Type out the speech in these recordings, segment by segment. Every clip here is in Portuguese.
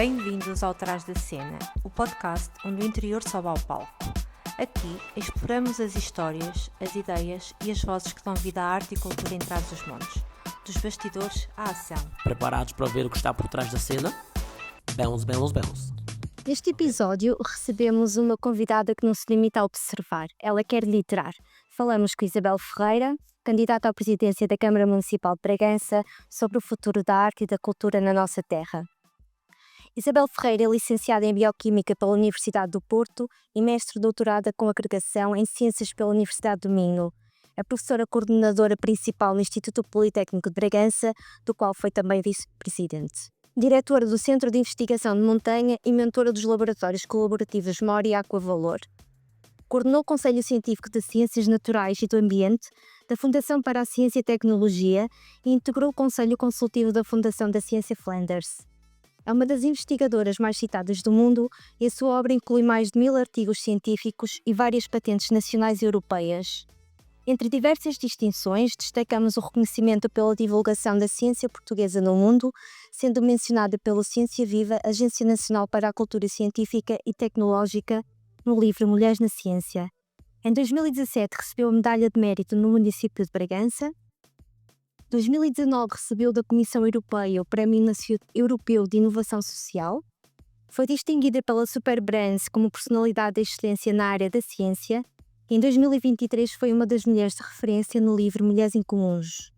Bem-vindos ao Trás da Cena, o podcast onde o interior sobe ao palco. Aqui exploramos as histórias, as ideias e as vozes que dão vida à arte e cultura em Trás-os-Montes, dos bastidores à ação. Preparados para ver o que está por trás da cena? Belos. Neste episódio recebemos uma convidada que não se limita a observar, ela quer literar. Falamos com Isabel Ferreira, candidata à presidência da Câmara Municipal de Bragança, sobre o futuro da arte e da cultura na nossa terra. Isabel Ferreira é licenciada em Bioquímica pela Universidade do Porto e mestre-doutorada com agregação em Ciências pela Universidade do Minho. É professora coordenadora principal no Instituto Politécnico de Bragança, do qual foi também vice-presidente. Diretora do Centro de Investigação de Montanha e mentora dos laboratórios colaborativos Mora e Aquavalor. Coordenou o Conselho Científico de Ciências Naturais e do Ambiente da Fundação para a Ciência e Tecnologia e integrou o Conselho Consultivo da Fundação da Ciência Flanders. É uma das investigadoras mais citadas do mundo e a sua obra inclui mais de 1000 artigos científicos e várias patentes nacionais e europeias. Entre diversas distinções, destacamos o reconhecimento pela divulgação da ciência portuguesa no mundo, sendo mencionada pelo Ciência Viva, Agência Nacional para a Cultura Científica e Tecnológica, no livro Mulheres na Ciência. Em 2017 recebeu a Medalha de Mérito no município de Bragança. Em 2019 recebeu da Comissão Europeia o Prémio Europeu de Inovação Social. Foi distinguida pela Superbrands como personalidade de excelência na área da ciência. Em 2023 foi uma das mulheres de referência no livro Mulheres Incomuns.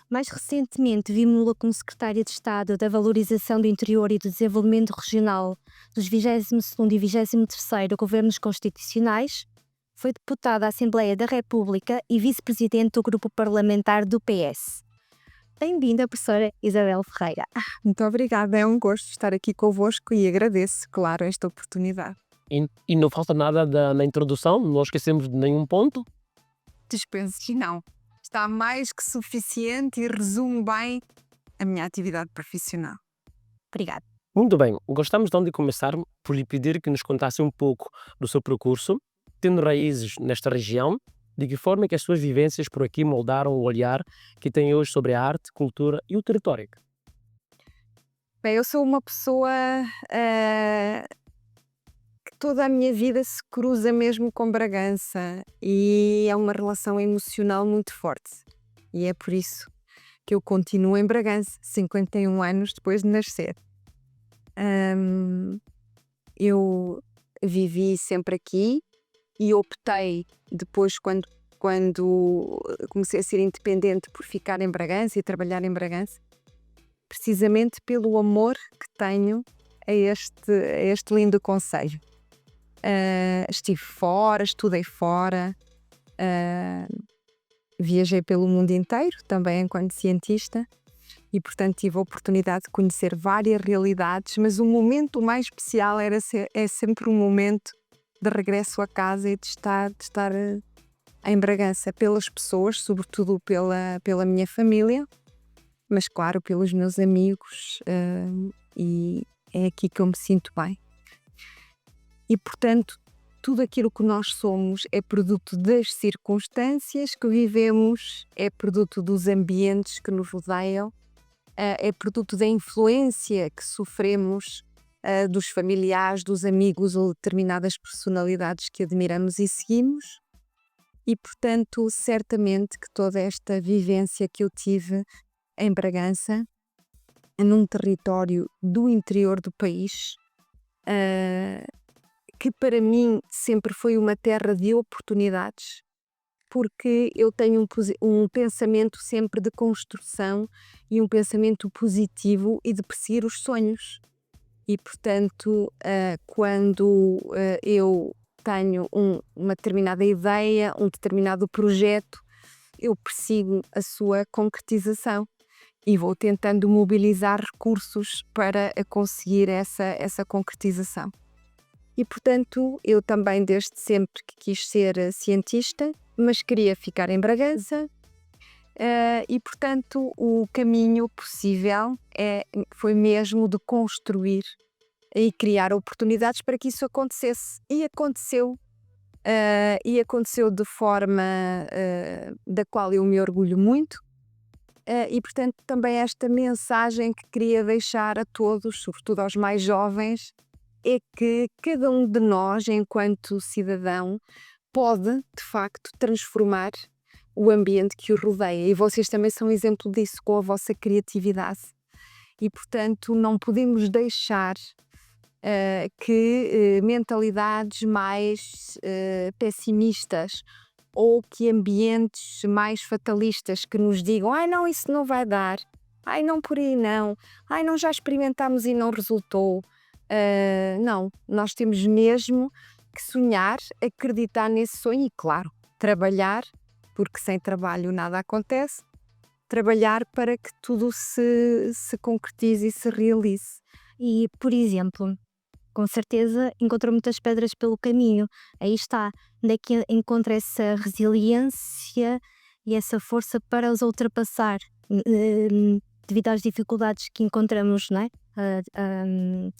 Mais recentemente vimos-la como secretária de Estado da Valorização do Interior e do Desenvolvimento Regional dos 22º e 23º Governos Constitucionais. Foi deputada à Assembleia da República e vice-presidente do grupo parlamentar do PS. Bem-vinda, professora Isabel Ferreira. Muito obrigada, é um gosto estar aqui convosco e agradeço, claro, esta oportunidade. E não falta nada na introdução? Não esquecemos de nenhum ponto? Dispenso que não. Está mais que suficiente e resume bem a minha atividade profissional. Obrigada. Muito bem, gostamos então de começar por lhe pedir que nos contasse um pouco do seu percurso, tendo raízes nesta região, de que forma é que as suas vivências por aqui moldaram o olhar que tem hoje sobre a arte, cultura e o território. Bem, eu sou uma pessoa que toda a minha vida se cruza mesmo com Bragança e é uma relação emocional muito forte. E é por isso que eu continuo em Bragança, 51 anos depois de nascer. Eu vivi sempre aqui e optei depois, quando comecei a ser independente, por ficar em Bragança e trabalhar em Bragança, precisamente pelo amor que tenho a este lindo concelho. Estive fora, estudei fora, viajei pelo mundo inteiro, também enquanto cientista, e portanto tive a oportunidade de conhecer várias realidades, mas o momento mais especial é sempre um momento de regresso a casa e de estar em Bragança, pelas pessoas, sobretudo pela minha família, mas claro, pelos meus amigos, e é aqui que eu me sinto bem. E portanto, tudo aquilo que nós somos é produto das circunstâncias que vivemos, é produto dos ambientes que nos rodeiam, é produto da influência que sofremos dos familiares, dos amigos ou determinadas personalidades que admiramos e seguimos. E, portanto, certamente que toda esta vivência que eu tive em Bragança, num território do interior do país, que para mim sempre foi uma terra de oportunidades, porque eu tenho um pensamento sempre de construção e um pensamento positivo e de perseguir os sonhos. E, portanto, quando eu tenho uma determinada ideia, um determinado projeto, eu persigo a sua concretização e vou tentando mobilizar recursos para conseguir essa concretização. E, portanto, eu também desde sempre que quis ser cientista, mas queria ficar em Bragança. E, portanto, o caminho possível foi mesmo de construir e criar oportunidades para que isso acontecesse. E aconteceu de forma da qual eu me orgulho muito, E, portanto, também esta mensagem que queria deixar a todos, sobretudo aos mais jovens, é que cada um de nós, enquanto cidadão, pode, de facto, transformar o ambiente que o rodeia. E vocês também são exemplo disso com a vossa criatividade. E, portanto, não podemos deixar que mentalidades mais pessimistas ou que ambientes mais fatalistas que nos digam: ai não, isso não vai dar, ai não, por aí não, ai não, já experimentámos e não resultou. Não, nós temos mesmo que sonhar, acreditar nesse sonho e, claro, trabalhar, porque sem trabalho nada acontece, trabalhar para que tudo se concretize e se realize. E, por exemplo, com certeza encontrou muitas pedras pelo caminho. Aí está, onde é que encontra essa resiliência e essa força para os ultrapassar, devido às dificuldades que encontramos, não é?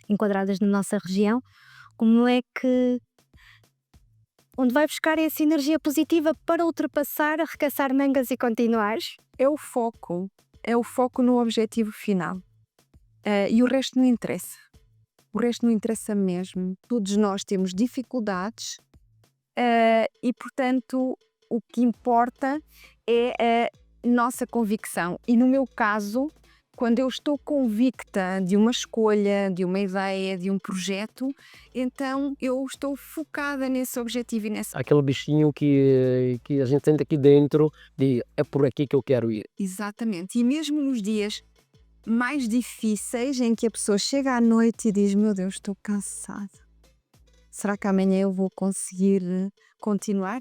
Enquadradas na nossa região. Como é que... Onde vai buscar essa energia positiva para ultrapassar, arregaçar mangas e continuar? É o foco no objetivo final. E o resto não interessa. O resto não interessa mesmo. Todos nós temos dificuldades e, portanto, o que importa é a nossa convicção. E no meu caso, quando eu estou convicta de uma escolha, de uma ideia, de um projeto, então eu estou focada nesse objetivo e nessa... Aquele bichinho que a gente sente aqui dentro de é por aqui que eu quero ir. Exatamente. E mesmo nos dias mais difíceis em que a pessoa chega à noite e diz: meu Deus, estou cansada. Será que amanhã eu vou conseguir continuar?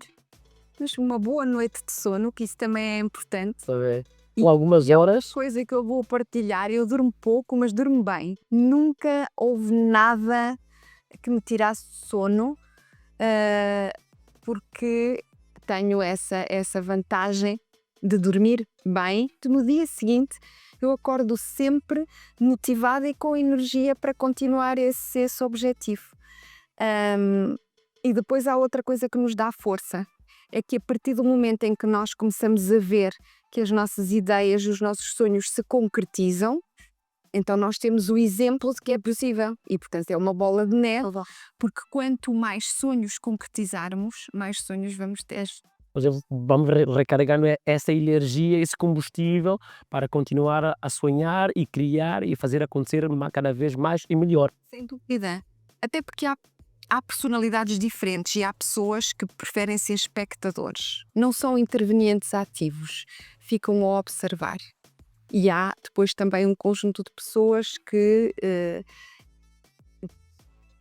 Mas uma boa noite de sono, que isso também é importante. Sabe? Com algumas horas. Coisa que eu vou partilhar, eu durmo pouco, mas durmo bem. Nunca houve nada que me tirasse sono, porque tenho essa vantagem de dormir bem. No dia seguinte eu acordo sempre motivada e com energia para continuar esse objetivo. E depois há outra coisa que nos dá força, é que a partir do momento em que nós começamos a ver que as nossas ideias, os nossos sonhos se concretizam, então nós temos o exemplo de que é possível. E, portanto, é uma bola de neve, porque quanto mais sonhos concretizarmos, mais sonhos vamos ter. Por exemplo, vamos recarregar essa energia, esse combustível para continuar a sonhar e criar e fazer acontecer cada vez mais e melhor. Sem dúvida. Até porque há personalidades diferentes e há pessoas que preferem ser espectadores. Não são intervenientes ativos, ficam a observar. E há depois também um conjunto de pessoas que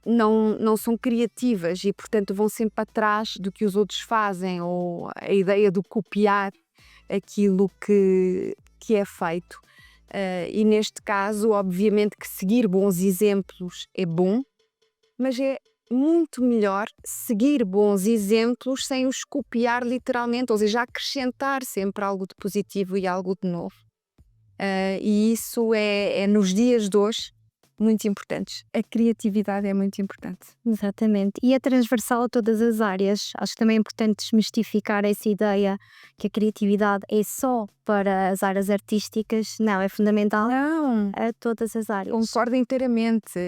não são criativas e, portanto, vão sempre atrás do que os outros fazem, ou a ideia de copiar aquilo que é feito. E neste caso, obviamente que seguir bons exemplos é bom, mas é muito melhor seguir bons exemplos sem os copiar literalmente, ou seja, acrescentar sempre algo de positivo e algo de novo. E isso é nos dias de hoje muito importante. A criatividade é muito importante. Exatamente. E é transversal a todas as áreas. Acho que também é importante desmistificar essa ideia que a criatividade é só para as áreas artísticas. Não, é fundamental a todas as áreas. Concordo inteiramente.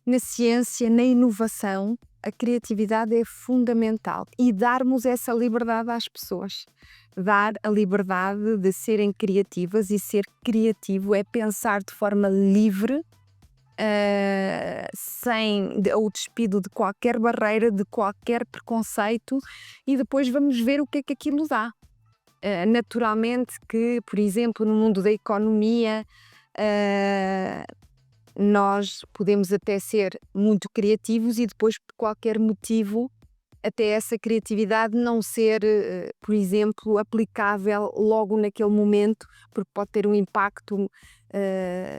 Na ciência, na inovação, a criatividade é fundamental. E darmos essa liberdade às pessoas. Dar a liberdade de serem criativas, e ser criativo é pensar de forma livre, sem o despido de qualquer barreira, de qualquer preconceito, e depois vamos ver o que é que aquilo dá. Naturalmente que, por exemplo, no mundo da economia, nós podemos até ser muito criativos e depois, por qualquer motivo, até essa criatividade não ser, por exemplo, aplicável logo naquele momento, porque pode ter um impacto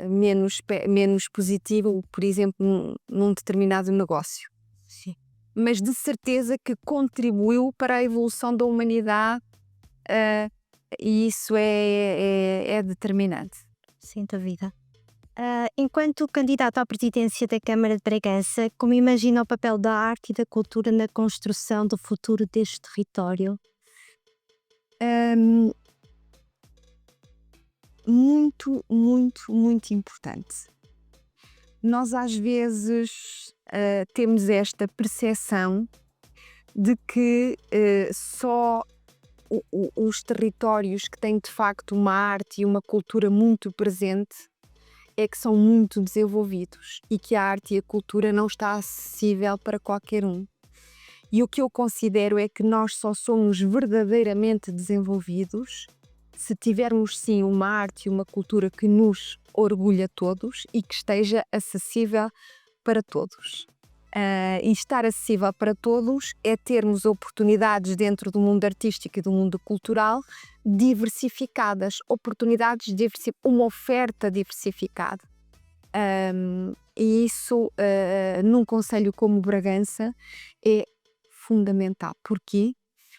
menos positivo, por exemplo, num determinado negócio. Sim. Mas de certeza que contribuiu para a evolução da humanidade, e isso é determinante. Sem dúvida. Enquanto candidato à presidência da Câmara de Bragança, como imagina o papel da arte e da cultura na construção do futuro deste território? muito, muito, muito importante. Nós às vezes temos esta percepção de que só os territórios que têm de facto uma arte e uma cultura muito presente é que são muito desenvolvidos e que a arte e a cultura não está acessível para qualquer um. E o que eu considero é que nós só somos verdadeiramente desenvolvidos se tivermos sim uma arte e uma cultura que nos orgulha a todos e que esteja acessível para todos. E estar acessível para todos é termos oportunidades dentro do mundo artístico e do mundo cultural diversificadas, uma oferta diversificada. E isso, num concelho como Bragança, é fundamental. Porquê?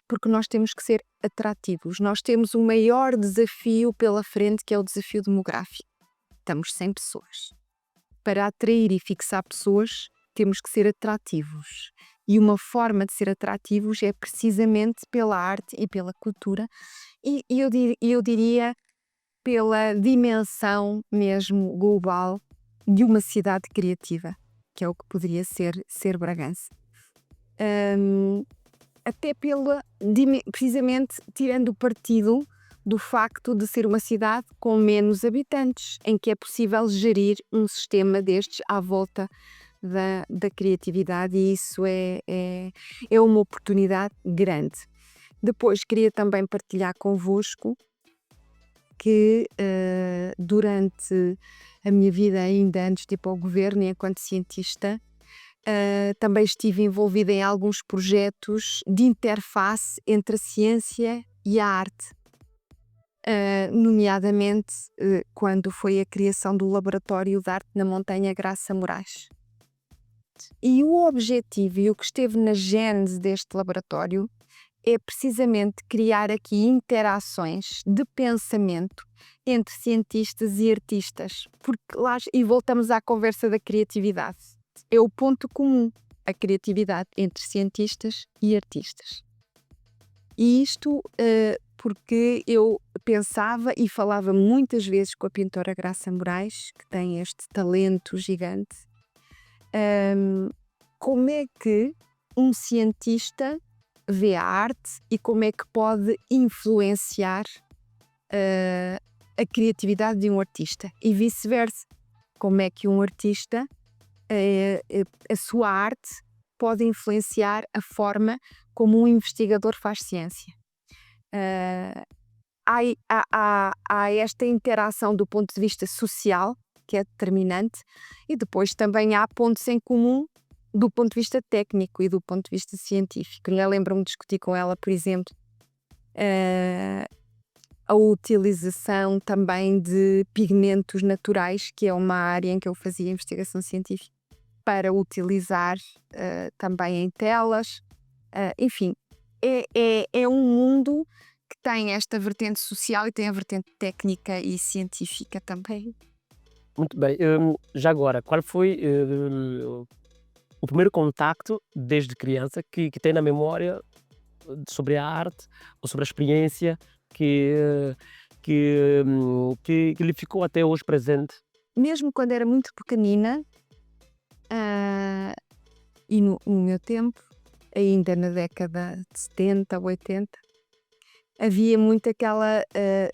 Porque nós temos que ser atrativos. Nós temos o maior desafio pela frente, que é o desafio demográfico. Estamos sem pessoas. Para atrair e fixar pessoas, temos que ser atrativos. E uma forma de ser atrativos é precisamente pela arte e pela cultura. E eu diria pela dimensão mesmo global de uma cidade criativa, que é o que poderia ser Bragança. Até precisamente tirando partido do facto de ser uma cidade com menos habitantes, em que é possível gerir um sistema destes à volta da criatividade, e isso é uma oportunidade grande. Depois queria também partilhar convosco que durante a minha vida, ainda antes de ir para o governo e enquanto cientista, também estive envolvida em alguns projetos de interface entre a ciência e a arte, nomeadamente quando foi a criação do Laboratório de Arte na Montanha Graça Moraes. E o objetivo e o que esteve na gênese deste laboratório é precisamente criar aqui interações de pensamento entre cientistas e artistas, e voltamos à conversa da criatividade. É o ponto comum, a criatividade entre cientistas e artistas. E isto porque eu pensava e falava muitas vezes com a pintora Graça Moraes, que tem este talento gigante, como é que um cientista vê a arte e como é que pode influenciar a criatividade de um artista e vice-versa. Como é que um artista, a sua arte, pode influenciar a forma como um investigador faz ciência. Há esta interação do ponto de vista social, que é determinante, e depois também há pontos em comum do ponto de vista técnico e do ponto de vista científico. Eu lembro-me de discutir com ela, por exemplo, a utilização também de pigmentos naturais, que é uma área em que eu fazia investigação científica, para utilizar também em telas. Enfim, é um mundo que tem esta vertente social e tem a vertente técnica e científica também. Muito bem. Já agora, qual foi o primeiro contacto desde criança que tem na memória sobre a arte ou sobre a experiência que lhe ficou até hoje presente? Mesmo quando era muito pequenina, e no meu tempo, ainda na década de 70, 80, havia muito aquela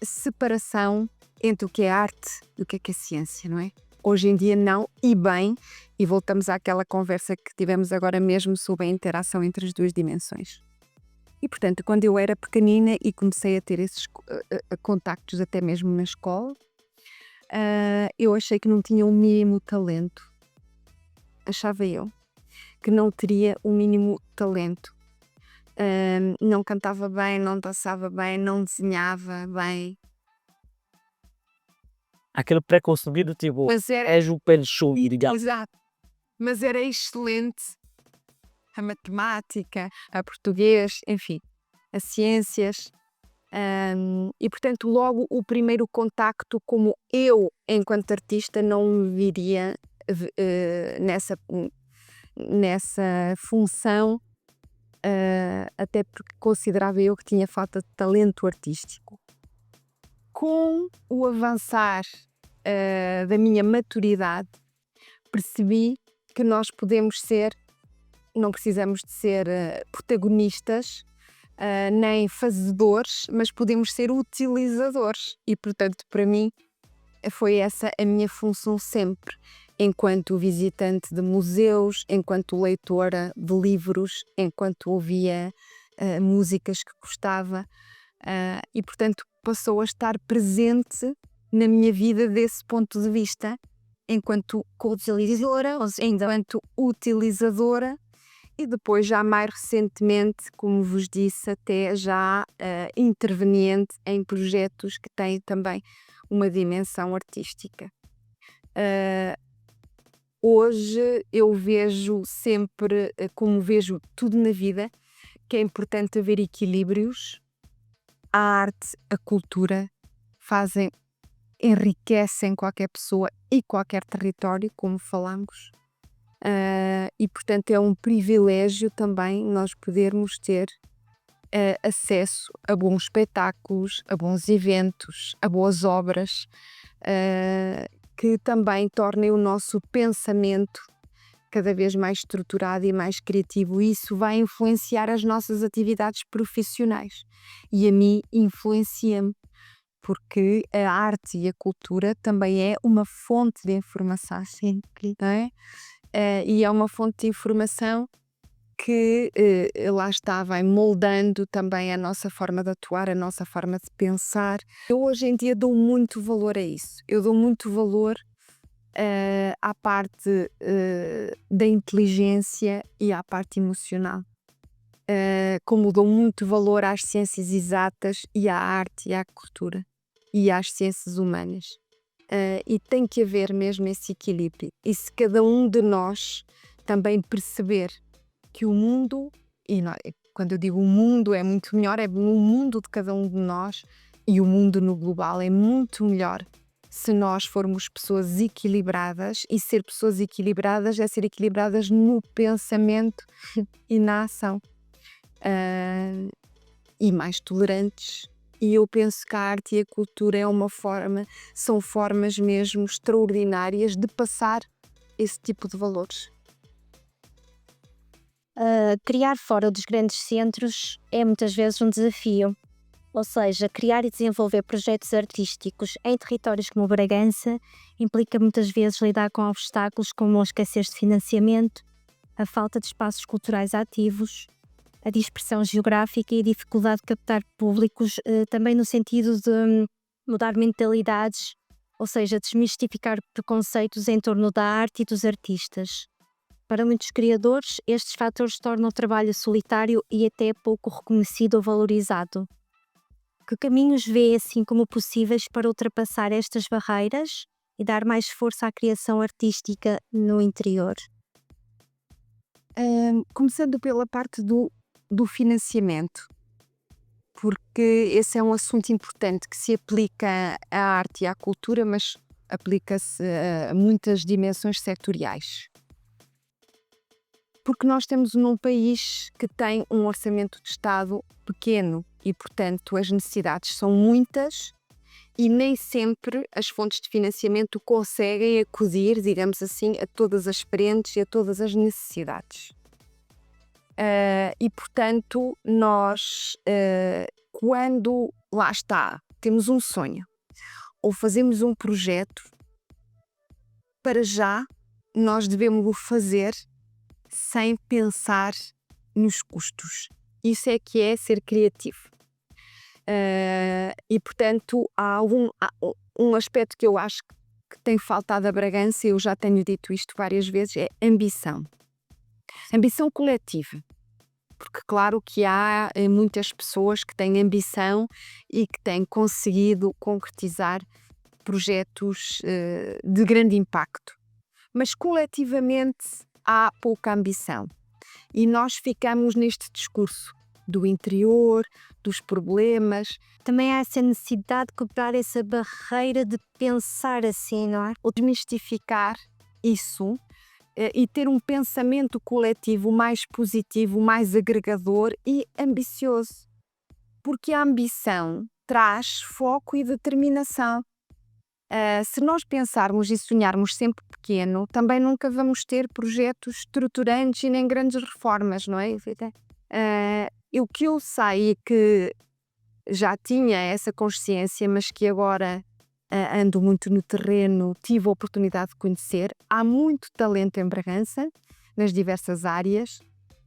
separação entre o que é arte e o que é ciência, não é? Hoje em dia não, e bem, e voltamos àquela conversa que tivemos agora mesmo sobre a interação entre as duas dimensões. E portanto, quando eu era pequenina e comecei a ter esses contactos até mesmo na escola, eu achei que não tinha o mínimo talento. Achava eu que não teria o mínimo talento. Não cantava bem, não dançava bem, não desenhava bem. Aquele preconcebido, tipo, Mas era, és o pé de chumbo, digamos. exato, mas era excelente a matemática, a português, enfim, as ciências. E portanto logo o primeiro contacto, como eu enquanto artista não me viria nessa função, até porque considerava eu que tinha falta de talento artístico. com o avançar da minha maturidade, percebi que nós podemos ser, não precisamos de ser protagonistas, nem fazedores, mas podemos ser utilizadores. E, portanto, para mim, foi essa a minha função sempre, enquanto visitante de museus, enquanto leitora de livros, enquanto ouvia músicas que gostava, e, portanto, passou a estar presente na minha vida desse ponto de vista, enquanto utilizadora, e depois já mais recentemente, como vos disse, até já interveniente em projetos que têm também uma dimensão artística. Hoje eu vejo sempre, como vejo tudo na vida, que é importante haver equilíbrios. A arte, a cultura enriquecem qualquer pessoa e qualquer território, como falamos. E portanto é um privilégio também nós podermos ter acesso a bons espetáculos, a bons eventos, a boas obras, que também tornem o nosso pensamento cada vez mais estruturado e mais criativo. E isso vai influenciar as nossas atividades profissionais, e a mim influencia-me, porque a arte e a cultura também é uma fonte de informação, não é? E é uma fonte de informação que lá está, vai moldando também a nossa forma de atuar, a nossa forma de pensar. Eu hoje em dia dou muito valor a isso. Eu dou muito valor à parte da inteligência e à parte emocional. Como dou muito valor às ciências exatas e à arte e à cultura e às ciências humanas. E tem que haver mesmo esse equilíbrio. E se cada um de nós também perceber que o mundo, quando eu digo o mundo é muito melhor, é o mundo de cada um de nós, e o mundo no global é muito melhor se nós formos pessoas equilibradas, e ser pessoas equilibradas é ser equilibradas no pensamento e na ação. E mais tolerantes. E eu penso que a arte e a cultura são formas mesmo extraordinárias de passar esse tipo de valores. Criar fora dos grandes centros é muitas vezes um desafio. Ou seja, criar e desenvolver projetos artísticos em territórios como Bragança implica muitas vezes lidar com obstáculos como a escassez de financiamento, a falta de espaços culturais ativos, a dispersão geográfica e a dificuldade de captar públicos, também no sentido de mudar mentalidades, ou seja, desmistificar preconceitos em torno da arte e dos artistas. Para muitos criadores, estes fatores tornam o trabalho solitário e até pouco reconhecido ou valorizado. Que caminhos vê assim como possíveis para ultrapassar estas barreiras e dar mais força à criação artística no interior? Começando pela parte do financiamento, porque esse é um assunto importante que se aplica à arte e à cultura, mas aplica-se a muitas dimensões setoriais. Porque nós estamos num país que tem um orçamento de Estado pequeno e, portanto, as necessidades são muitas e nem sempre as fontes de financiamento conseguem acudir, digamos assim, a todas as frentes e a todas as necessidades. E, portanto, nós, quando lá está, temos um sonho ou fazemos um projeto, para já nós devemos o fazer sem pensar nos custos. Isso é que é ser criativo. E, portanto, há um aspecto que eu acho que tem faltado a Bragança, eu já tenho dito isto várias vezes, é ambição. Ambição coletiva. Porque claro que há muitas pessoas que têm ambição e que têm conseguido concretizar projetos de grande impacto. Mas coletivamente há pouca ambição. E nós ficamos neste discurso do interior, dos problemas. Também há essa necessidade de quebrar essa barreira de pensar assim, não é? Ou desmistificar isso e ter um pensamento coletivo mais positivo, mais agregador e ambicioso. Porque a ambição traz foco e determinação. Se nós pensarmos e sonharmos sempre pequeno, também nunca vamos ter projetos estruturantes e nem grandes reformas, não é? O que eu sei e que já tinha essa consciência, mas que agora ando muito no terreno, tive a oportunidade de conhecer, há muito talento em Bragança, nas diversas áreas,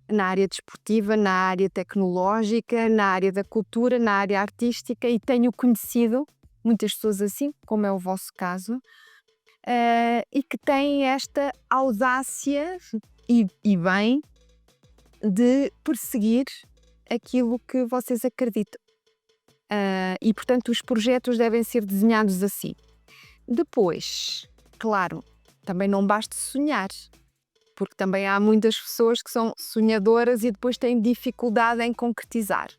na área desportiva, na área tecnológica, na área da cultura, na área artística, e tenho conhecido muitas pessoas assim, como é o vosso caso, e que têm esta audácia e bem de perseguir aquilo que vocês acreditam. E, portanto, os projetos devem ser desenhados assim. Depois, claro, também não basta sonhar, porque também há muitas pessoas que são sonhadoras e depois têm dificuldade em concretizar.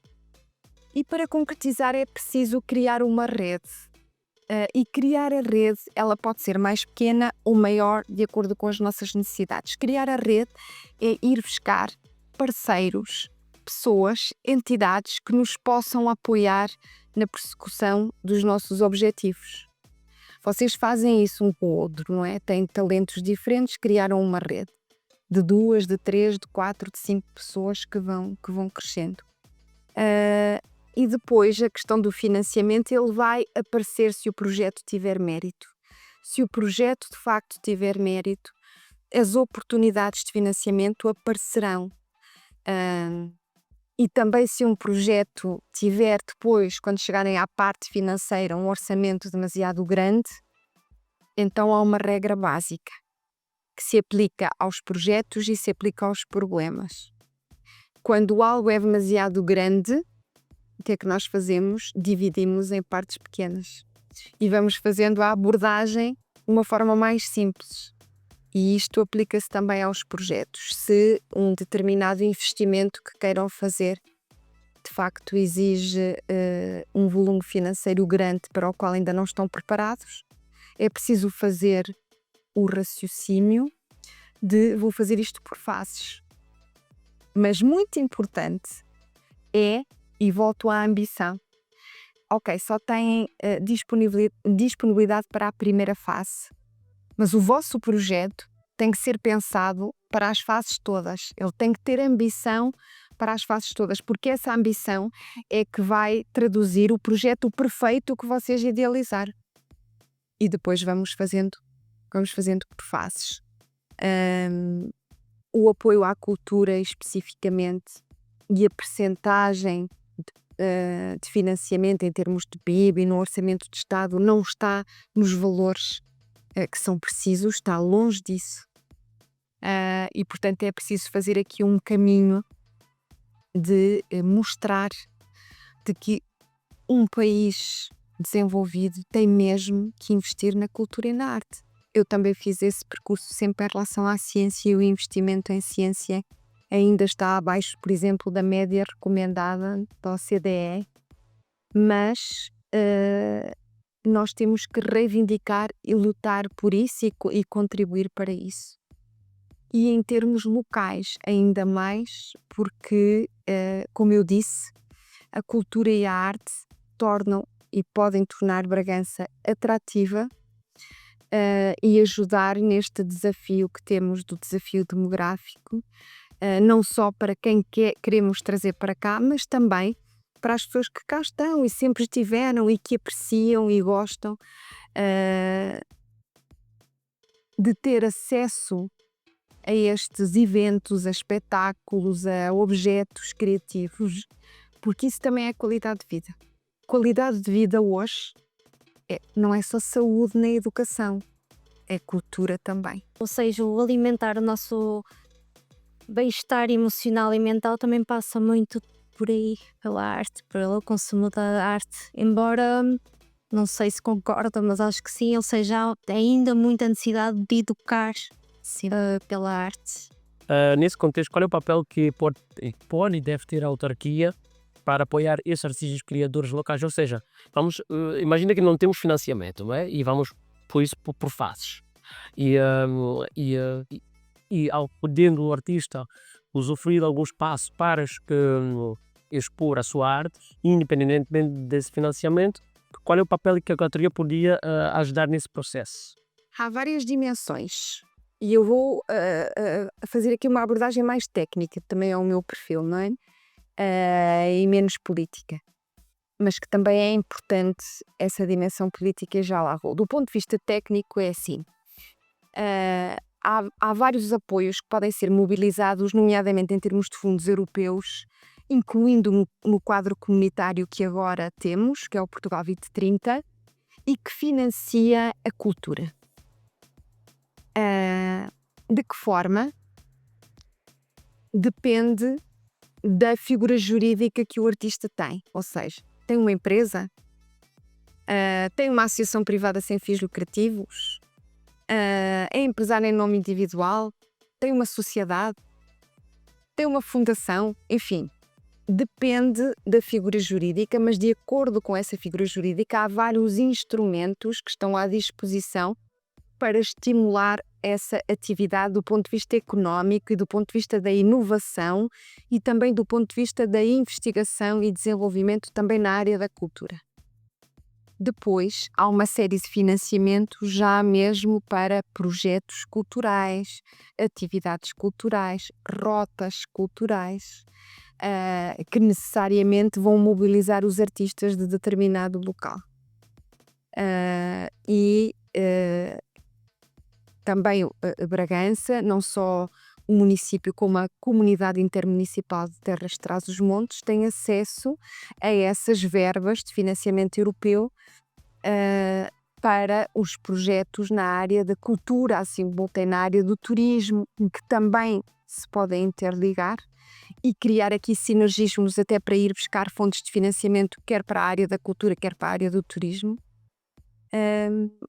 E para concretizar é preciso criar uma rede. E criar a rede, ela pode ser mais pequena ou maior de acordo com as nossas necessidades. Criar a rede é ir buscar parceiros, pessoas, entidades que nos possam apoiar na persecução dos nossos objetivos. Vocês fazem isso um com o outro, não é? Têm talentos diferentes, criaram uma rede de 2, de 3, de 4, de 5 pessoas que vão crescendo. E depois a questão do financiamento, ele vai aparecer se o projeto tiver mérito. Se o projeto de facto tiver mérito, as oportunidades de financiamento aparecerão. E também se um projeto tiver depois, quando chegarem à parte financeira, um orçamento demasiado grande, então há uma regra básica que se aplica aos projetos e se aplica aos problemas. Quando algo é demasiado grande, o que é que nós fazemos? Dividimos em partes pequenas e vamos fazendo a abordagem de uma forma mais simples. E isto aplica-se também aos projetos. Se um determinado investimento que queiram fazer de facto exige um volume financeiro grande para o qual ainda não estão preparados, é preciso fazer o raciocínio de vou fazer isto por fases. Mas muito importante é, e volto à ambição, ok, só têm disponibilidade para a primeira fase, mas o vosso projeto tem que ser pensado para as fases todas. Ele tem que ter ambição para as fases todas, porque essa ambição é que vai traduzir o projeto perfeito que vocês idealizaram. E depois vamos fazendo por fases. O apoio à cultura especificamente e a percentagem de financiamento em termos de PIB e no orçamento de Estado não está nos valores que são precisos, está longe disso. E portanto é preciso fazer aqui um caminho de mostrar de que um país desenvolvido tem mesmo que investir na cultura e na arte. Eu também fiz esse percurso sempre em relação à ciência, e o investimento em ciência ainda está abaixo, por exemplo, da média recomendada da OCDE, mas nós temos que reivindicar e lutar por isso e contribuir para isso. E em termos locais ainda mais, porque, como eu disse, a cultura e a arte tornam e podem tornar Bragança atrativa e ajudar neste desafio que temos, do desafio demográfico, não só para quem queremos trazer para cá, mas também para as pessoas que cá estão e sempre estiveram e que apreciam e gostam de ter acesso a estes eventos, a espetáculos, a objetos criativos, porque isso também é qualidade de vida. Qualidade de vida hoje não é só saúde nem educação, é cultura também. Ou seja, o alimentar o nosso bem-estar emocional e mental também passa muito por aí, pela arte, pelo consumo da arte. Embora, não sei se concorda, mas acho que sim, ou seja, há ainda muita necessidade de educar pela arte. Nesse contexto, qual é o papel que pode e deve ter a autarquia para apoiar esses artistas criadores locais? Ou seja, imagina que não temos financiamento, não é? E vamos por isso por fases. E ao podendo o artista usufruir de algum espaço para expor a sua arte, independentemente desse financiamento. Qual é o papel que a curadoria podia ajudar nesse processo? Há várias dimensões e eu vou fazer aqui uma abordagem mais técnica, também é o meu perfil, não é? E menos política, mas que também é importante essa dimensão política e já lá vou. Do ponto de vista técnico é assim, há vários apoios que podem ser mobilizados, nomeadamente em termos de fundos europeus, incluindo no quadro comunitário que agora temos, que é o Portugal 2030, e que financia a cultura. De que forma? Depende da figura jurídica que o artista tem, ou seja, tem uma empresa, tem uma associação privada sem fins lucrativos, é empresário em nome individual, tem uma sociedade, tem uma fundação, enfim, depende da figura jurídica, mas de acordo com essa figura jurídica há vários instrumentos que estão à disposição para estimular essa atividade do ponto de vista económico e do ponto de vista da inovação e também do ponto de vista da investigação e desenvolvimento também na área da cultura. Depois, há uma série de financiamentos já mesmo para projetos culturais, atividades culturais, rotas culturais, que necessariamente vão mobilizar os artistas de determinado local. Também Bragança, não só o município como a comunidade intermunicipal de Terras de Trás-os-Montes tem acesso a essas verbas de financiamento europeu para os projetos na área da cultura, assim como tem na área do turismo, que também se podem interligar e criar aqui sinergismos até para ir buscar fontes de financiamento quer para a área da cultura, quer para a área do turismo.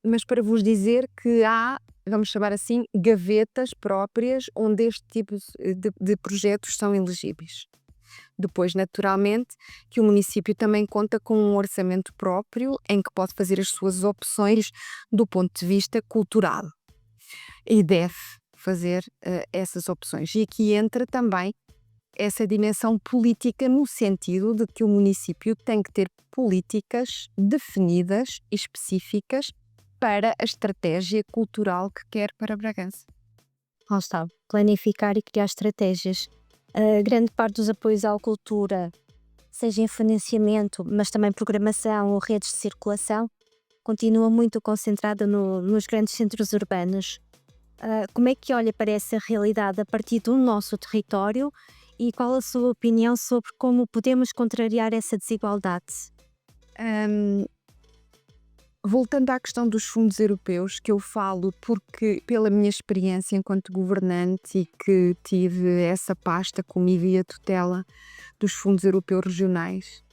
Mas para vos dizer que há, vamos chamar assim, gavetas próprias onde este tipo de projetos são elegíveis. Depois, naturalmente, que o município também conta com um orçamento próprio em que pode fazer as suas opções do ponto de vista cultural e deve fazer essas opções. E aqui entra também essa dimensão política no sentido de que o município tem que ter políticas definidas e específicas para a estratégia cultural que quer para Bragança. Lá está, planificar e criar estratégias. Grande parte dos apoios à cultura, seja em financiamento, mas também programação ou redes de circulação, continua muito concentrada nos grandes centros urbanos. Como é que olha para essa realidade a partir do nosso território e qual a sua opinião sobre como podemos contrariar essa desigualdade? Voltando à questão dos fundos europeus, que eu falo porque pela minha experiência enquanto governante e que tive essa pasta comigo e a tutela dos fundos europeus regionais,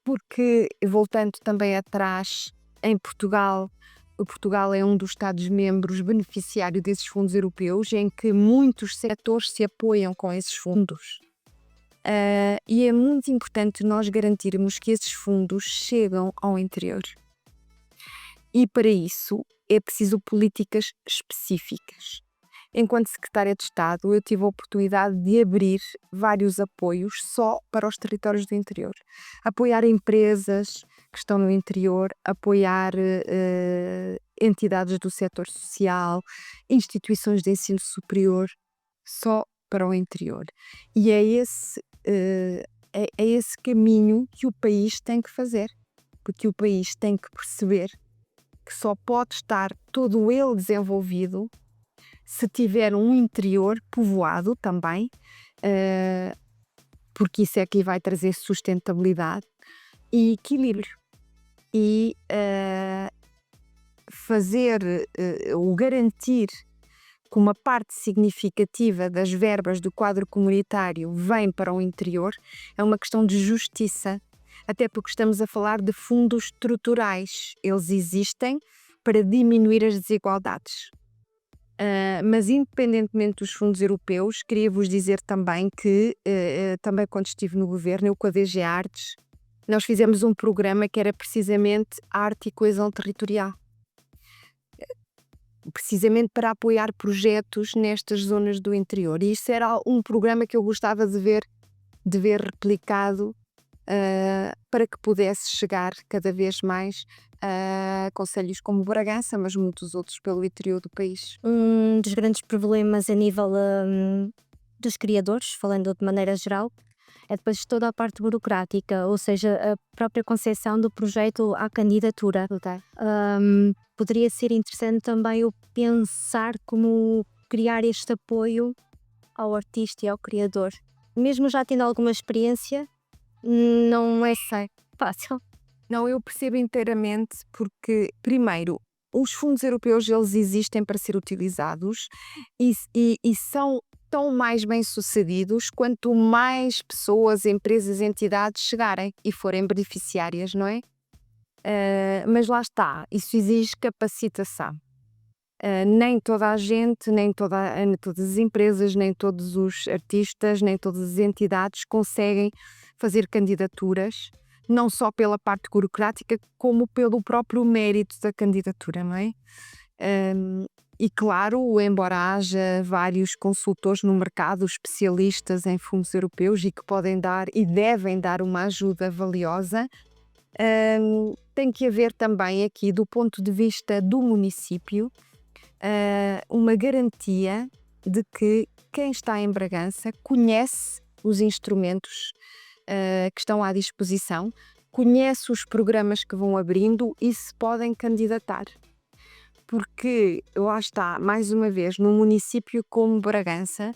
porque voltando também atrás, em Portugal, o Portugal é um dos Estados-membros beneficiário desses fundos europeus, em que muitos setores se apoiam com esses fundos. E é muito importante nós garantirmos que esses fundos chegam ao interior. E para isso é preciso políticas específicas. Enquanto Secretária de Estado, eu tive a oportunidade de abrir vários apoios só para os territórios do interior. Apoiar empresas que estão no interior, apoiar entidades do setor social, instituições de ensino superior, só para o interior. E é esse caminho que o país tem que fazer, porque o país tem que perceber que só pode estar todo ele desenvolvido se tiver um interior povoado também, porque isso é que vai trazer sustentabilidade e equilíbrio. E garantir que uma parte significativa das verbas do quadro comunitário vem para o interior é uma questão de justiça, até porque estamos a falar de fundos estruturais. Eles existem para diminuir as desigualdades. Mas independentemente dos fundos europeus, queria vos dizer também que, também quando estive no governo, eu com a DG Artes, nós fizemos um programa que era precisamente arte e coesão territorial. precisamente para apoiar projetos nestas zonas do interior. E isso era um programa que eu gostava de ver replicado, para que pudesse chegar cada vez mais a concelhos como Bragança, mas muitos outros pelo interior do país. Um dos grandes problemas a nível dos criadores, falando de maneira geral, é depois toda a parte burocrática, ou seja, a própria concepção do projeto à candidatura. Poderia ser interessante também o pensar como criar este apoio ao artista e ao criador. Mesmo já tendo alguma experiência, não é fácil. Não, eu percebo inteiramente, porque, primeiro, os fundos europeus eles existem para ser utilizados e são tão mais bem-sucedidos quanto mais pessoas, empresas, entidades chegarem e forem beneficiárias, não é? Mas lá está, isso exige capacitação. Nem toda a gente, nem todas as empresas, nem todos os artistas, nem todas as entidades conseguem fazer candidaturas, não só pela parte burocrática, como pelo próprio mérito da candidatura, não é? E claro, embora haja vários consultores no mercado, especialistas em fundos europeus e que podem dar e devem dar uma ajuda valiosa, tem que haver também aqui, do ponto de vista do município, uma garantia de que quem está em Bragança conhece os instrumentos que estão à disposição, conhece os programas que vão abrindo e se podem candidatar. Porque, lá está, mais uma vez, num município como Bragança,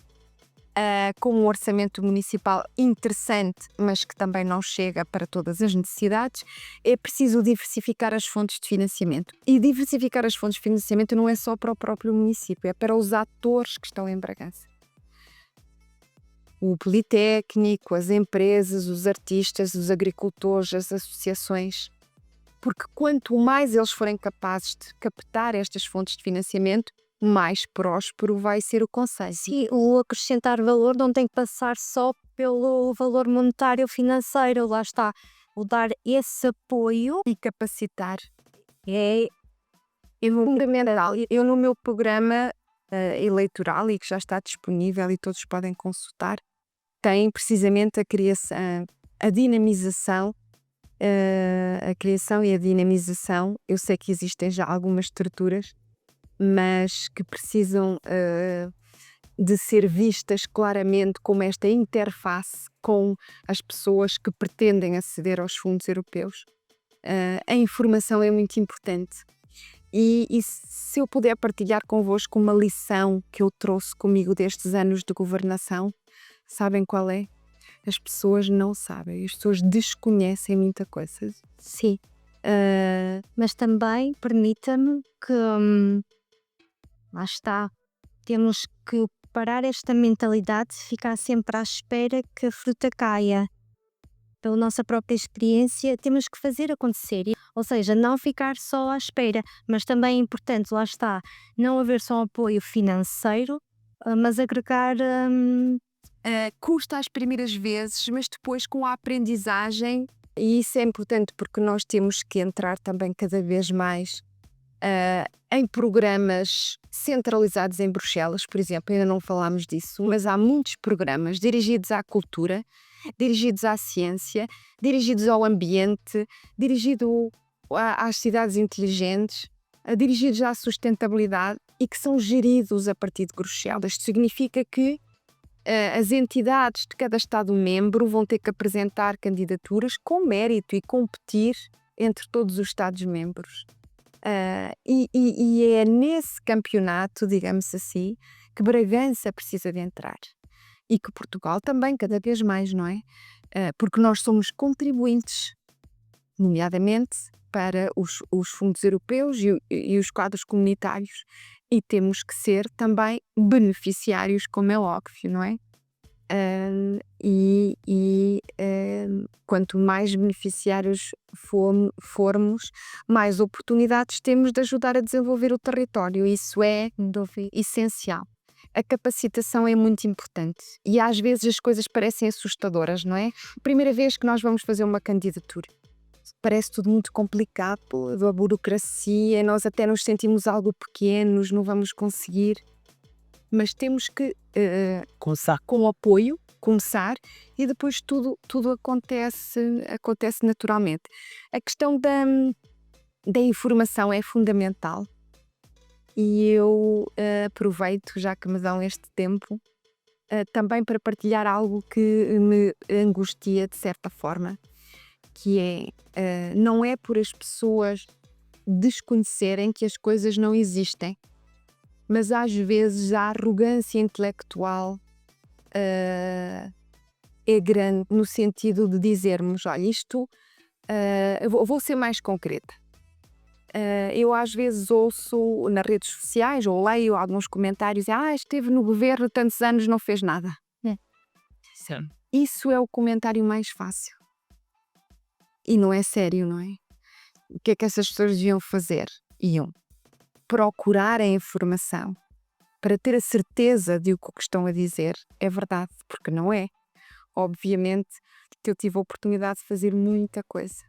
com um orçamento municipal interessante, mas que também não chega para todas as necessidades, é preciso diversificar as fontes de financiamento. E diversificar as fontes de financiamento não é só para o próprio município, é para os atores que estão em Bragança. O Politécnico, as empresas, os artistas, os agricultores, as associações. Porque quanto mais eles forem capazes de captar estas fontes de financiamento, mais próspero vai ser o concelho. Sim, o acrescentar valor não tem que passar só pelo valor monetário financeiro, lá está. O dar esse apoio E capacitar é fundamental. Eu no meu programa eleitoral, e que já está disponível e todos podem consultar, tem precisamente a criação, a dinamização, a criação e a dinamização. Eu sei que existem já algumas estruturas, mas que precisam de ser vistas claramente como esta interface com as pessoas que pretendem aceder aos fundos europeus. A informação é muito importante. E se eu puder partilhar convosco uma lição que eu trouxe comigo destes anos de governação, sabem qual é? As pessoas não sabem, as pessoas desconhecem muita coisa. sim. Mas também permita-me que lá está, temos que parar esta mentalidade de ficar sempre à espera que a fruta caia. Pela nossa própria experiência, temos que fazer acontecer. Ou seja, não ficar só à espera, mas também é importante, lá está, não haver só um apoio financeiro, mas agregar. Custa as primeiras vezes, mas depois com a aprendizagem, e isso é importante porque nós temos que entrar também cada vez mais em programas centralizados em Bruxelas, por exemplo. Ainda não falámos disso, mas há muitos programas dirigidos à cultura, dirigidos à ciência, dirigidos ao ambiente, dirigidos às cidades inteligentes, dirigidos à sustentabilidade e que são geridos a partir de Bruxelas. Isto significa que as entidades de cada Estado-membro vão ter que apresentar candidaturas com mérito e competir entre todos os Estados-membros. E é nesse campeonato, digamos assim, que Bragança precisa de entrar. E que Portugal também, cada vez mais, não é? Porque nós somos contribuintes, nomeadamente para os fundos europeus e os quadros comunitários, e temos que ser também beneficiários, como é óbvio, não é? Quanto mais beneficiários formos, mais oportunidades temos de ajudar a desenvolver o território. Isso é essencial. A capacitação é muito importante e às vezes as coisas parecem assustadoras, não é? Primeira vez que nós vamos fazer uma candidatura. parece tudo muito complicado, da burocracia, nós até nos sentimos algo pequenos, não vamos conseguir, mas temos que, com apoio, começar e depois tudo acontece naturalmente. A questão da informação é fundamental e eu aproveito, já que me dão este tempo, também para partilhar algo que me angustia de certa forma, que é, não é por as pessoas desconhecerem que as coisas não existem, mas às vezes a arrogância intelectual é grande no sentido de dizermos, olha, isto, vou ser mais concreta. Eu às vezes ouço nas redes sociais ou leio alguns comentários, esteve no governo tantos anos, não fez nada. Sim. Isso é o comentário mais fácil. E não é sério, não é? O que é que essas pessoas deviam fazer? Iam procurar a informação para ter a certeza de que o que estão a dizer é verdade, porque não é. Obviamente que eu tive a oportunidade de fazer muita coisa.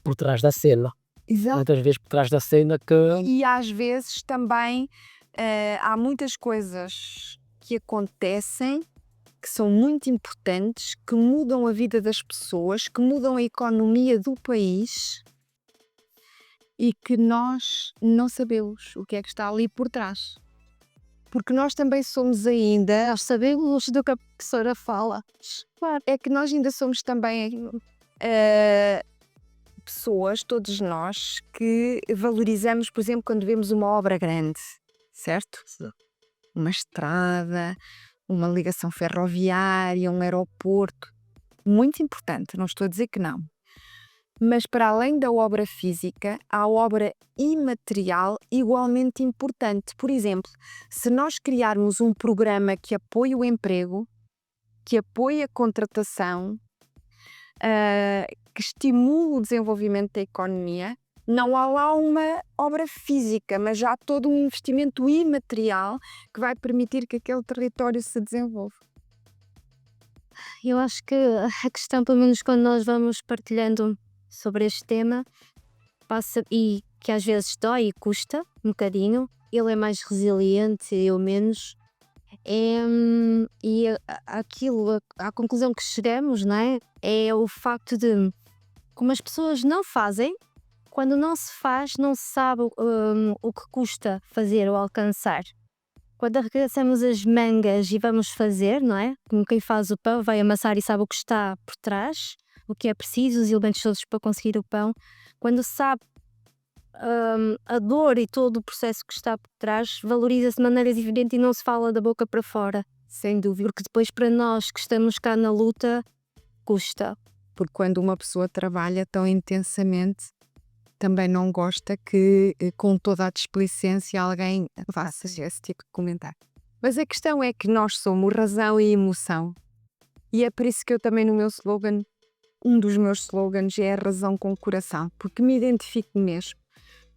Por trás da cena. Exato. Muitas vezes por trás da cena que... E às vezes também há muitas coisas que acontecem que são muito importantes, que mudam a vida das pessoas, que mudam a economia do país e que nós não sabemos o que é que está ali por trás. Porque nós também somos ainda, Nós sabemos do que a professora fala. claro, é que nós ainda somos também pessoas, todos nós, que valorizamos, por exemplo, quando vemos uma obra grande, certo? Uma estrada, uma ligação ferroviária, um aeroporto. Muito importante, não estou a dizer que não. Mas para além da obra física, há a obra imaterial igualmente importante. Por exemplo, se nós criarmos um programa que apoie o emprego, que apoie a contratação, que estimule o desenvolvimento da economia, não há lá uma obra física, mas já há todo um investimento imaterial que vai permitir que aquele território se desenvolva. Eu acho que a questão, pelo menos quando nós vamos partilhando sobre este tema, passa e que às vezes dói e custa um bocadinho, ele é mais resiliente, eu menos. A conclusão que chegamos, não é? É o facto de, como as pessoas não fazem, quando não se faz, não se sabe o que custa fazer ou alcançar. Quando arregaçamos as mangas e vamos fazer, não é? Como quem faz o pão, vai amassar e sabe o que está por trás, o que é preciso, os elementos todos para conseguir o pão. Quando sabe a dor e todo o processo que está por trás, valoriza-se de maneira diferente e não se fala da boca para fora. Sem dúvida. Porque depois, para nós que estamos cá na luta, custa. Porque quando uma pessoa trabalha tão intensamente, também não gosta que com toda a displicência alguém faça esse tipo de comentário. Mas a questão é que nós somos razão e emoção. E é por isso que eu também no meu slogan, um dos meus slogans é a razão com o coração, porque me identifico mesmo.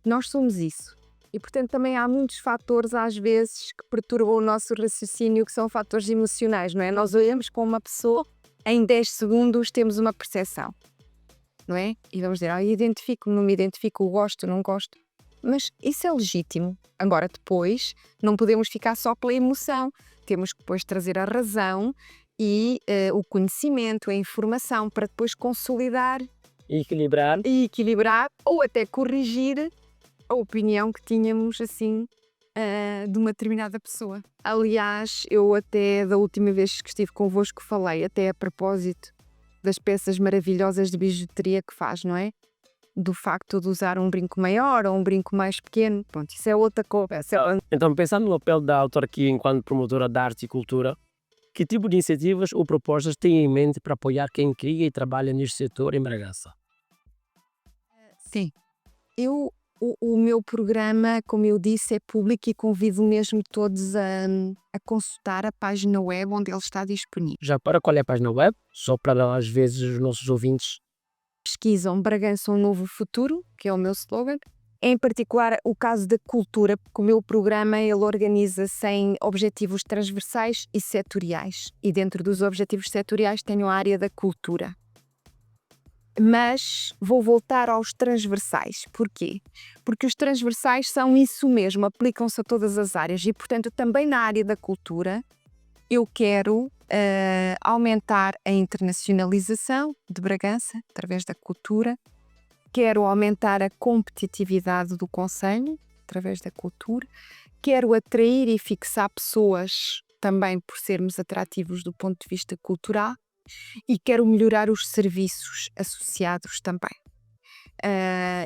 Nós somos isso. E portanto também há muitos fatores às vezes que perturbam o nosso raciocínio, que são fatores emocionais, não é? Nós olhamos para uma pessoa, em 10 segundos temos uma percepção. Não é? E vamos dizer, identifico-me, não me identifico, gosto, não gosto. Mas isso é legítimo. Agora, depois, não podemos ficar só pela emoção. Temos que depois trazer a razão e o conhecimento, a informação, para depois consolidar E equilibrar ou até corrigir a opinião que tínhamos, assim, de uma determinada pessoa. Aliás, eu até da última vez que estive convosco falei, até a propósito das peças maravilhosas de bijuteria que faz, não é? Do facto de usar um brinco maior ou um brinco mais pequeno. Pronto, isso é outra conversa. Então, pensando no papel da autarquia enquanto promotora de arte e cultura, que tipo de iniciativas ou propostas tem em mente para apoiar quem cria e trabalha neste setor em Bragança? Sim. O meu programa, como eu disse, é público e convido mesmo todos a consultar a página web onde ele está disponível. Já para qual é a página web? Só para às vezes os nossos ouvintes. Pesquisam Bragança um Novo Futuro, que é o meu slogan. Em particular, o caso da cultura, porque o meu programa ele organiza-se em objetivos transversais e setoriais. E dentro dos objetivos setoriais tenho a área da cultura. Mas vou voltar aos transversais. Porquê? Porque os transversais são isso mesmo, aplicam-se a todas as áreas e, portanto, também na área da cultura eu quero aumentar a internacionalização de Bragança através da cultura, quero aumentar a competitividade do concelho através da cultura, quero atrair e fixar pessoas também por sermos atrativos do ponto de vista cultural e quero melhorar os serviços associados também.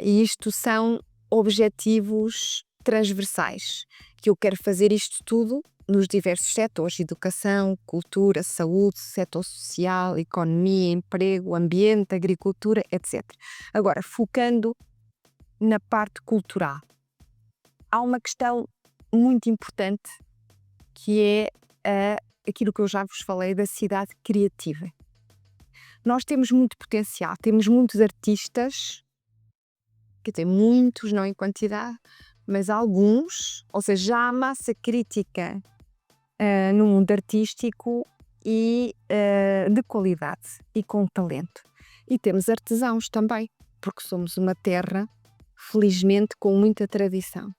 E isto são objetivos transversais, que eu quero fazer isto tudo nos diversos setores: educação, cultura, saúde, setor social, economia, emprego, ambiente, agricultura, etc. Agora, focando na parte cultural, há uma questão muito importante que é aquilo que eu já vos falei da cidade criativa. Nós temos muito potencial, temos muitos artistas, que tem muitos, não em quantidade, mas alguns, ou seja, já há massa crítica no mundo artístico e de qualidade e com talento. E temos artesãos também, porque somos uma terra, felizmente, com muita tradição.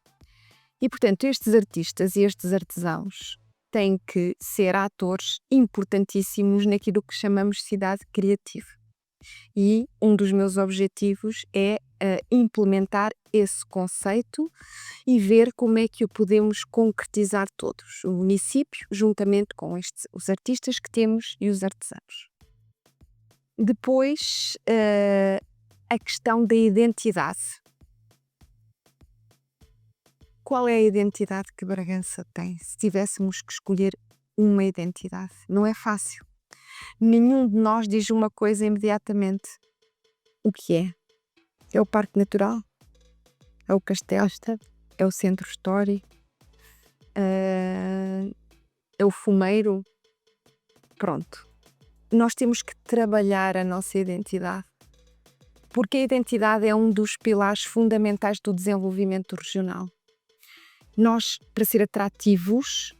E, portanto, estes artistas e estes artesãos têm que ser atores importantíssimos naquilo que chamamos cidade criativa. E um dos meus objetivos é implementar esse conceito e ver como é que o podemos concretizar todos, o município, juntamente com os artistas que temos e os artesãos. Depois, a questão da identidade. Qual é a identidade que Bragança tem? Se tivéssemos que escolher uma identidade, não é fácil. Nenhum de nós diz uma coisa imediatamente. O que é? É o Parque Natural? É o Castelo? É o Centro Histórico? É o Fumeiro? Pronto. Nós temos que trabalhar a nossa identidade, porque a identidade é um dos pilares fundamentais do desenvolvimento regional. Nós, para ser atrativos,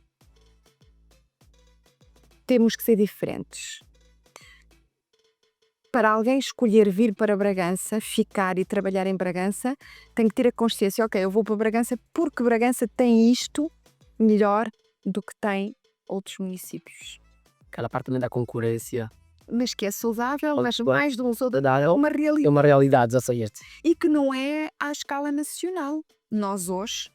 temos que ser diferentes. Para alguém escolher vir para Bragança, ficar e trabalhar em Bragança, tem que ter a consciência: ok, eu vou para Bragança porque Bragança tem isto melhor do que tem outros municípios. Aquela parte também da concorrência. Mas que é saudável, mas Bem, mais de uns outros, É uma realidade. uma realidade, já sei este. E que não é à escala nacional. Nós hoje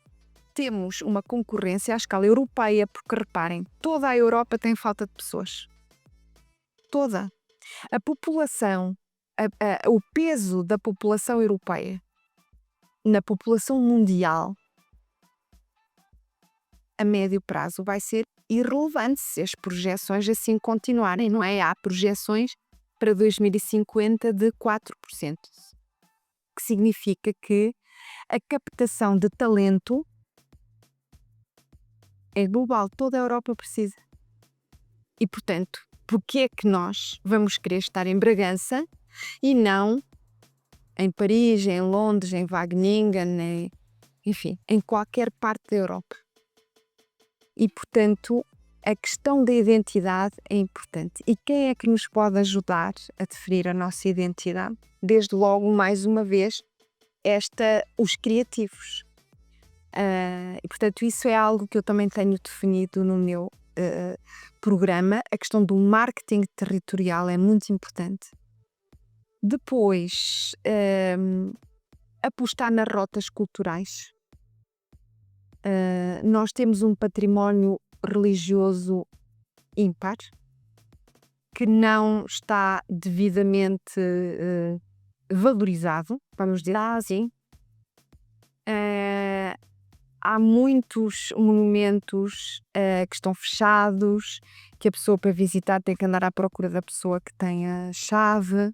temos uma concorrência à escala europeia, porque reparem, toda a Europa tem falta de pessoas. Toda. A população, o peso da população europeia na população mundial a médio prazo vai ser irrelevante se as projeções assim continuarem, não é? Há projeções para 2050 de 4%, que significa que a captação de talento é global, toda a Europa precisa. E, portanto, porque é que nós vamos querer estar em Bragança e não em Paris, em Londres, em Wageningen, enfim, em qualquer parte da Europa? E, portanto, a questão da identidade é importante. E quem é que nos pode ajudar a definir a nossa identidade? Desde logo, mais uma vez, os criativos. E, portanto, isso é algo que eu também tenho definido no meu programa. A questão do marketing territorial é muito importante. Depois, apostar nas rotas culturais. Nós temos um património religioso ímpar que não está devidamente valorizado, vamos dizer assim. Há muitos monumentos que estão fechados, que a pessoa para visitar tem que andar à procura da pessoa que tem a chave,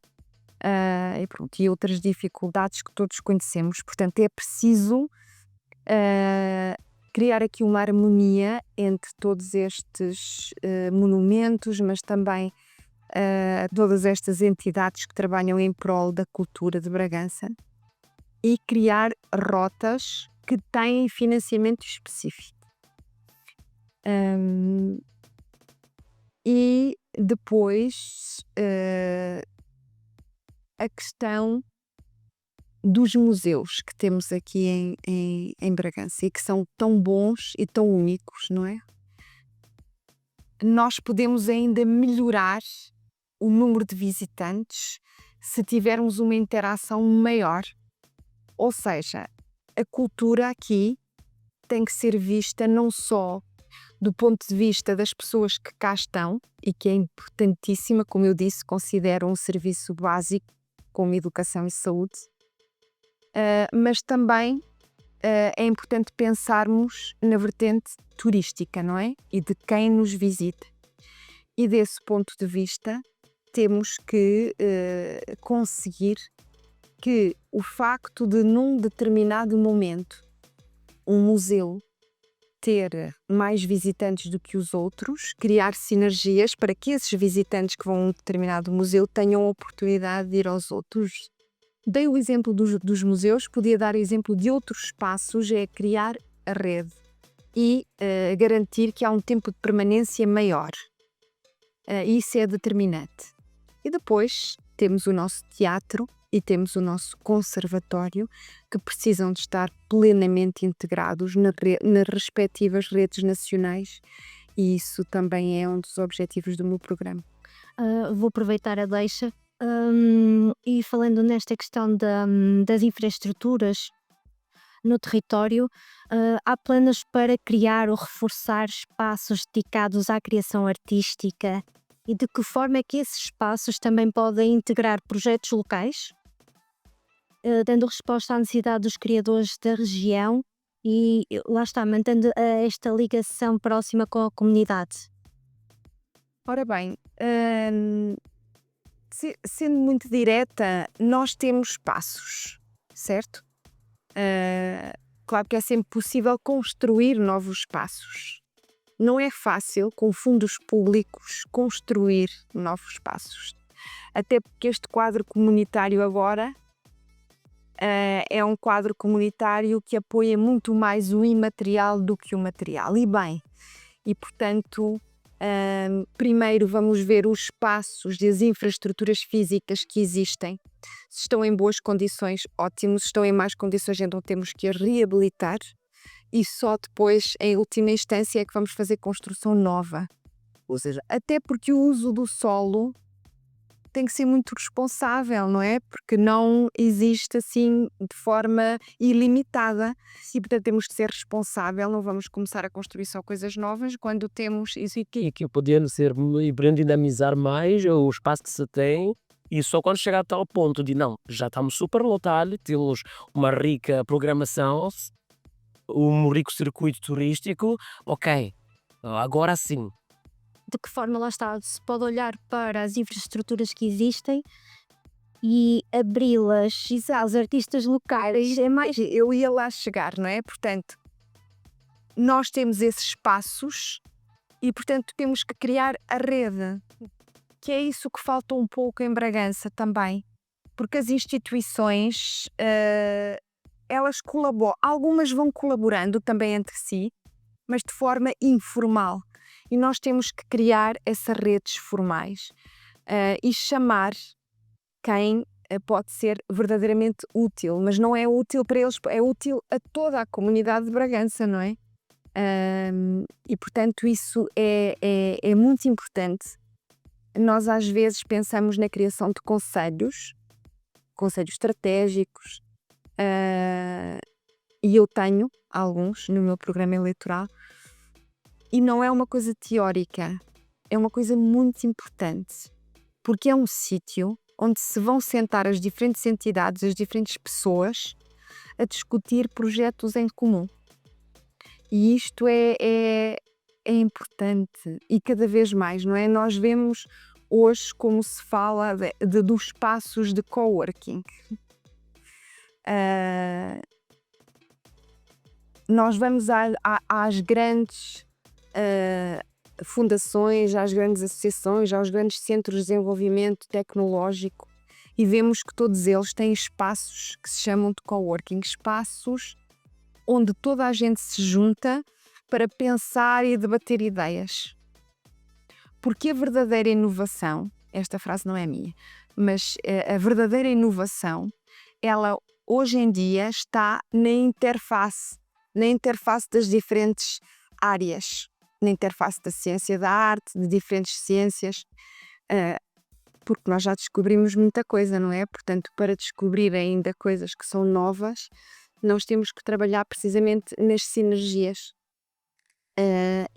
e pronto, e outras dificuldades que todos conhecemos. Portanto, é preciso criar aqui uma harmonia entre todos estes monumentos, mas também todas estas entidades que trabalham em prol da cultura de Bragança, e criar rotas que têm financiamento específico. E depois a questão dos museus que temos aqui em Bragança e que são tão bons e tão únicos, não é? Nós podemos ainda melhorar o número de visitantes se tivermos uma interação maior. Ou seja, a cultura aqui tem que ser vista não só do ponto de vista das pessoas que cá estão e que é importantíssima, como eu disse, considero um serviço básico como educação e saúde, mas também é importante pensarmos na vertente turística, não é? E de quem nos visita. E desse ponto de vista temos que conseguir que o facto de num determinado momento um museu ter mais visitantes do que os outros, criar sinergias para que esses visitantes que vão a um determinado museu tenham a oportunidade de ir aos outros. Dei o exemplo dos museus, podia dar exemplo de outros espaços, é criar a rede e garantir que há um tempo de permanência maior. Isso é determinante. E depois temos o nosso teatro e temos o nosso conservatório, que precisam de estar plenamente integrados nas respectivas redes nacionais, e isso também é um dos objetivos do meu programa. Vou aproveitar a deixa e falando nesta questão das infraestruturas no território, há planos para criar ou reforçar espaços dedicados à criação artística e de que forma é que esses espaços também podem integrar projetos locais, dando resposta à necessidade dos criadores da região e lá está, mantendo esta ligação próxima com a comunidade. Ora bem, sendo muito direta, nós temos espaços, certo? Claro que é sempre possível construir novos espaços. Não é fácil, com fundos públicos, construir novos espaços. Até porque este quadro comunitário agora é um quadro comunitário que apoia muito mais o imaterial do que o material. E bem, e portanto, primeiro vamos ver os espaços e as infraestruturas físicas que existem. Se estão em boas condições, ótimo. Se estão em más condições, então temos que as reabilitar. E só depois, em última instância, é que vamos fazer construção nova. Ou seja, até porque o uso do solo tem que ser muito responsável, não é? Porque não existe assim de forma ilimitada. E portanto temos que ser responsável, não vamos começar a construir só coisas novas quando temos isso aqui. E que podendo ser e podendo dinamizar mais o espaço que se tem, e só quando chegar a tal ponto de não, já estamos super lotados, temos uma rica programação, um rico circuito turístico, ok, agora sim. De que forma, lá está, se pode olhar para as infraestruturas que existem e abri-las aos artistas locais. É mais, eu ia lá chegar, não é? Portanto, nós temos esses espaços e, portanto, temos que criar a rede, que é isso que falta um pouco em Bragança também, porque as instituições, elas colaboram, algumas vão colaborando também entre si, mas de forma informal. E nós temos que criar essas redes formais e chamar quem pode ser verdadeiramente útil, mas não é útil para eles, é útil a toda a comunidade de Bragança, não é? E portanto isso é muito importante. Nós às vezes pensamos na criação de conselhos estratégicos, e eu tenho alguns no meu programa eleitoral. E não é uma coisa teórica, é uma coisa muito importante, porque é um sítio onde se vão sentar as diferentes entidades, as diferentes pessoas, a discutir projetos em comum. E isto é importante e cada vez mais, não é? Nós vemos hoje como se fala dos espaços de coworking. Nós vamos às grandes fundações, às grandes associações, aos grandes centros de desenvolvimento tecnológico e vemos que todos eles têm espaços que se chamam de coworking, espaços onde toda a gente se junta para pensar e debater ideias. Porque a verdadeira inovação, esta frase não é minha, mas a verdadeira inovação, ela hoje em dia está na interface das diferentes áreas, na interface da ciência da arte, de diferentes ciências, porque nós já descobrimos muita coisa, não é? Portanto, para descobrir ainda coisas que são novas, nós temos que trabalhar precisamente nas sinergias,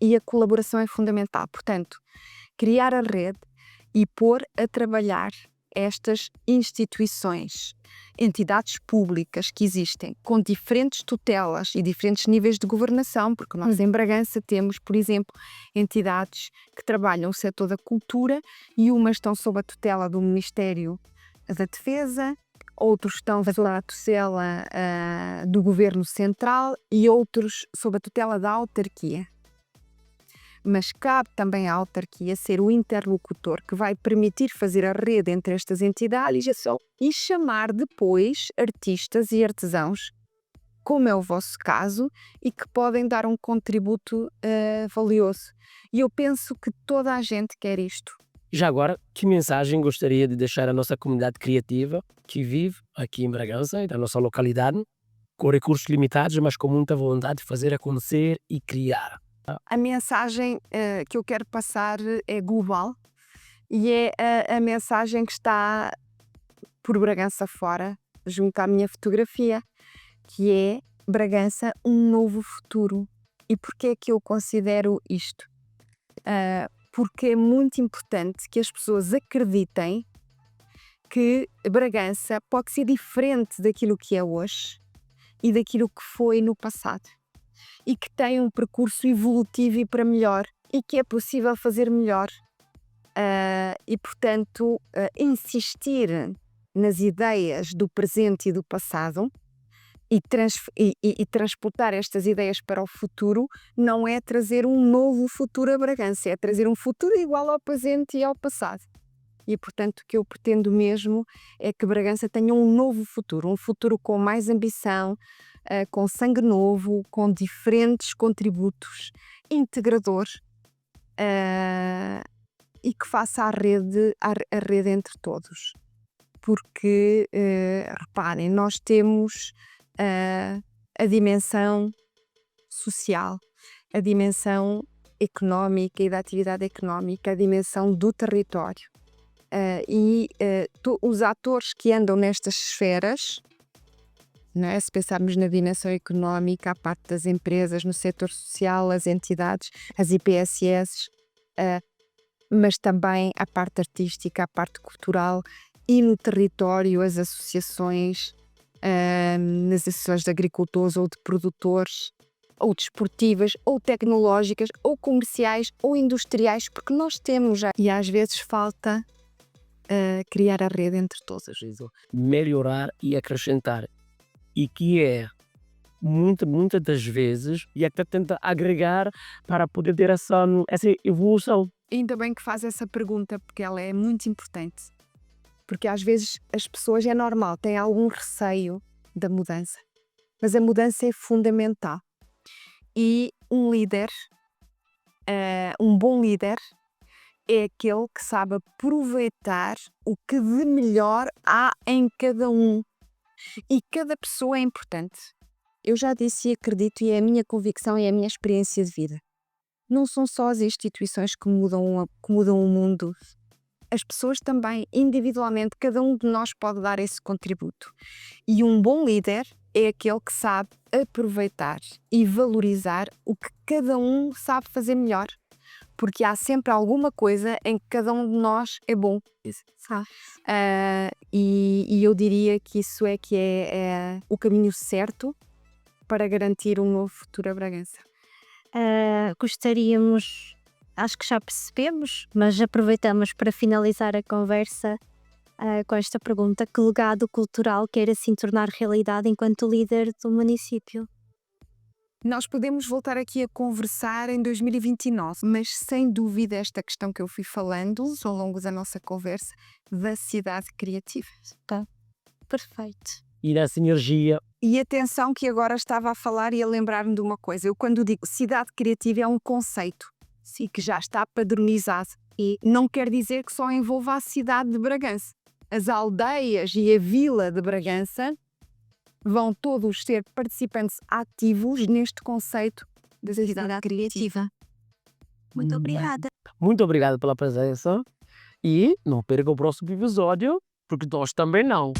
e a colaboração é fundamental. Portanto, criar a rede e pôr a trabalhar estas instituições, entidades públicas que existem, com diferentes tutelas e diferentes níveis de governação, porque nós em Bragança temos, por exemplo, entidades que trabalham o setor da cultura e umas estão sob a tutela do Ministério da Defesa, outros estão sob a tutela do Governo Central e outros sob a tutela da autarquia. Mas cabe também à autarquia ser o interlocutor que vai permitir fazer a rede entre estas entidades e chamar depois artistas e artesãos, como é o vosso caso, e que podem dar um contributo valioso. E eu penso que toda a gente quer isto. Já agora, que mensagem gostaria de deixar à nossa comunidade criativa que vive aqui em Bragança e da nossa localidade, com recursos limitados, mas com muita vontade de fazer acontecer e criar? A mensagem que eu quero passar é global e é a mensagem que está por Bragança fora, junto à minha fotografia, que é Bragança, um novo futuro. E porquê é que eu considero isto? Porque é muito importante que as pessoas acreditem que Bragança pode ser diferente daquilo que é hoje e daquilo que foi no passado. E que tem um percurso evolutivo e para melhor, e que é possível fazer melhor. E, portanto, insistir nas ideias do presente e do passado e transportar estas ideias para o futuro não é trazer um novo futuro a Bragança, é trazer um futuro igual ao presente e ao passado. E, portanto, o que eu pretendo mesmo é que Bragança tenha um novo futuro, um futuro com mais ambição, com sangue novo, com diferentes contributos, integrador, e que faça a rede entre todos. Porque, reparem, nós temos a dimensão social, a dimensão económica e da atividade económica, a dimensão do território. Os atores que andam nestas esferas, não é? Se pensarmos na dimensão económica, a parte das empresas, no setor social, as entidades, as IPSS, mas também a parte artística, a parte cultural e no território as associações, nas associações de agricultores ou de produtores, ou desportivas, ou tecnológicas, ou comerciais, ou industriais, porque nós temos já, e às vezes falta criar a rede entre todos. Melhorar e acrescentar. E que é, muitas das vezes, e até tenta agregar para poder ter essa evolução. Ainda bem que faz essa pergunta, porque ela é muito importante. Porque às vezes as pessoas, é normal, têm algum receio da mudança. Mas a mudança é fundamental. E um líder, um bom líder, é aquele que sabe aproveitar o que de melhor há em cada um. E cada pessoa é importante. Eu já disse e acredito, e é a minha convicção e a minha experiência de vida. Não são só as instituições que mudam o mundo. As pessoas também, individualmente, cada um de nós pode dar esse contributo. E um bom líder é aquele que sabe aproveitar e valorizar o que cada um sabe fazer melhor. Porque há sempre alguma coisa em que cada um de nós é bom. E eu diria que isso é que é o caminho certo para garantir um novo futuro a Bragança. Gostaríamos, acho que já percebemos, mas aproveitamos para finalizar a conversa com esta pergunta: que legado cultural quer assim tornar realidade enquanto líder do município? Nós podemos voltar aqui a conversar em 2029, mas sem dúvida esta questão que eu fui falando ao longo da nossa conversa da cidade criativa. Tá. Perfeito. E da sinergia. E atenção que agora estava a falar e a lembrar-me de uma coisa. Eu quando digo cidade criativa é um conceito, sim, que já está padronizado. E não quer dizer que só envolva a cidade de Bragança. as aldeias e a vila de Bragança vão todos ser participantes ativos neste conceito de cidade criativa. Muito obrigada. Muito obrigado pela presença e não perca o próximo episódio, porque nós também não.